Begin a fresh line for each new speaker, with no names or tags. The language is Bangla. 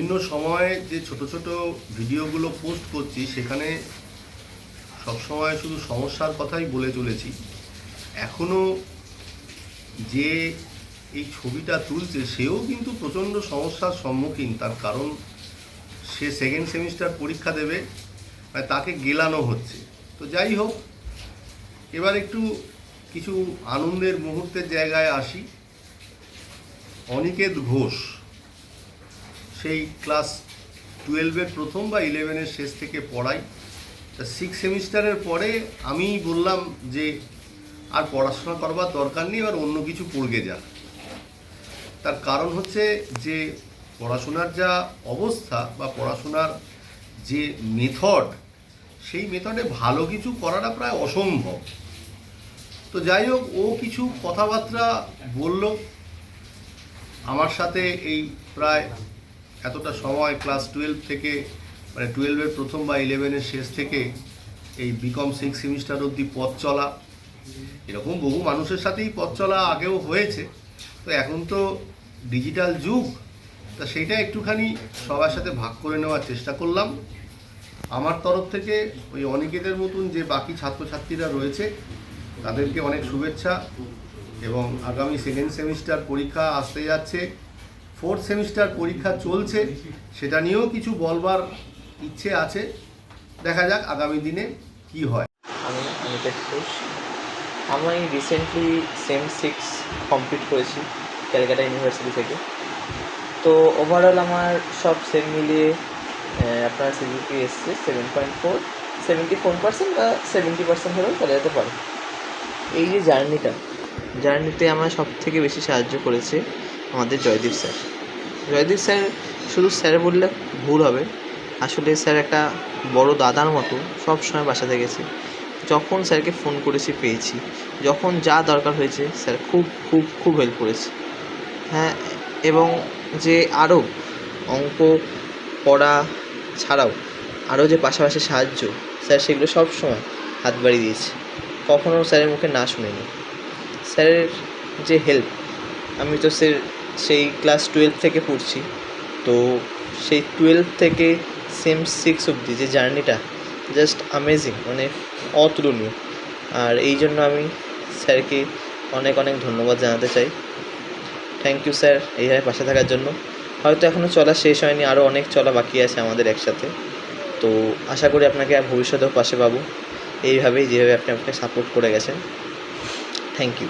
বিভিন্ন সময়ে যে ছোট ছোট ভিডিওগুলো পোস্ট করছি সেখানে সবসময় শুধু সমস্যার কথাই বলে চলেছি। এখনও যে এই ছবিটা তুলছে সেও কিন্তু প্রচণ্ড সমস্যার সম্মুখীন। তার কারণ সে সেকেন্ড সেমিস্টার পরীক্ষা দেবে, তাকে গেলানো হচ্ছে। তো যাই হোক, এবার একটু কিছু আনন্দের মুহূর্তের জায়গায় আসি। অনিকেত ঘোষ সেই ক্লাস 12-এর প্রথম বা 11-এর শেষ থেকে পড়াই। তা 6 সেমিস্টারের পরে আমি বললাম যে আর পড়াশোনা করবার দরকার নেই, এবার অন্য কিছু পড়বে যা। তার কারণ হচ্ছে যে পড়াশোনার যা অবস্থা বা পড়াশোনার যে মেথড, সেই মেথডে ভালো কিছু করাটা প্রায় অসম্ভব। তো যাই হোক, ও কিছু কথাবার্তা বলল আমার সাথে। এই প্রায় এতটা সময় ক্লাস 12 থেকে, মানে 12-এর প্রথম বা 11-এর শেষ থেকে এই বিকম 6 সেমিস্টার অবধি পথ চলা, এরকম বহু মানুষের সাথেই পথ চলা আগেও হয়েছে। তো এখন তো ডিজিটাল যুগ, তা সেইটা একটুখানি সবার সাথে ভাগ করে নেওয়ার চেষ্টা করলাম। আমার তরফ থেকে ওই অনিকেতের মতন যে বাকি ছাত্রছাত্রীরা রয়েছে তাদেরকে অনেক শুভেচ্ছা, এবং আগামী সেকেন্ড সেমিস্টার পরীক্ষা আসতে যাচ্ছে, 4th সেমিস্টার পরীক্ষা চলছে, সেটা নিয়েও কিছু বলবার ইচ্ছে আছে। দেখা যাক আগামী দিনে কি হয়।
আমি অনিকেত ঘোষ। আমি রিসেন্টলি সেম 6 কমপ্লিট করেছি ক্যালকাটা ইউনিভার্সিটি থেকে। তো ওভারঅল আমার সব সেম মিলিয়ে আপনার সিজিপি এসছে 7.4, 74% বা 70% হলেও চলে যেতে পারে। এই যে জার্নিতে আমার সব থেকে বেশি সাহায্য করেছে আমাদের জয়দীপ স্যার। জয়দীপ স্যার শুধু স্যার বললে ভুল হবে, আসলে স্যার একটা বড় দাদার মতো সব সময় বাসাতে গেছে। যখন স্যারকে ফোন করেছি পেয়েছি, যখন যা দরকার হয়েছে স্যার খুব খুব খুব হেল্প করেছে। হ্যাঁ, এবং যে আরও অঙ্ক পড়া ছাড়াও আরও যে পাশাপাশি সাহায্য, স্যার সেগুলো সব সময় হাত বাড়িয়ে দিয়েছে, কখনও স্যারের মুখে না শুনিনি। স্যারের যে হেল্প, আমি তো সেই ক্লাস 12 থেকে পড়ছি, তো সেই 12 থেকে সেম 6 অবধি যে জার্নিটা জাস্ট অ্যামেজিং, মানে অতুলনীয়। আর এই জন্য আমি স্যারকে অনেক অনেক ধন্যবাদ জানাতে চাই। থ্যাংক ইউ স্যার এইভাবে পাশে থাকার জন্য। হয়তো এখনও চলা শেষ হয়নি, আরও অনেক চলা বাকি আছে আমাদের একসাথে। তো আশা করি আপনাকে ভবিষ্যতেও পাশে পাবো এইভাবেই, যেভাবে আপনি আমাকে সাপোর্ট করে গেছেন। Thank you.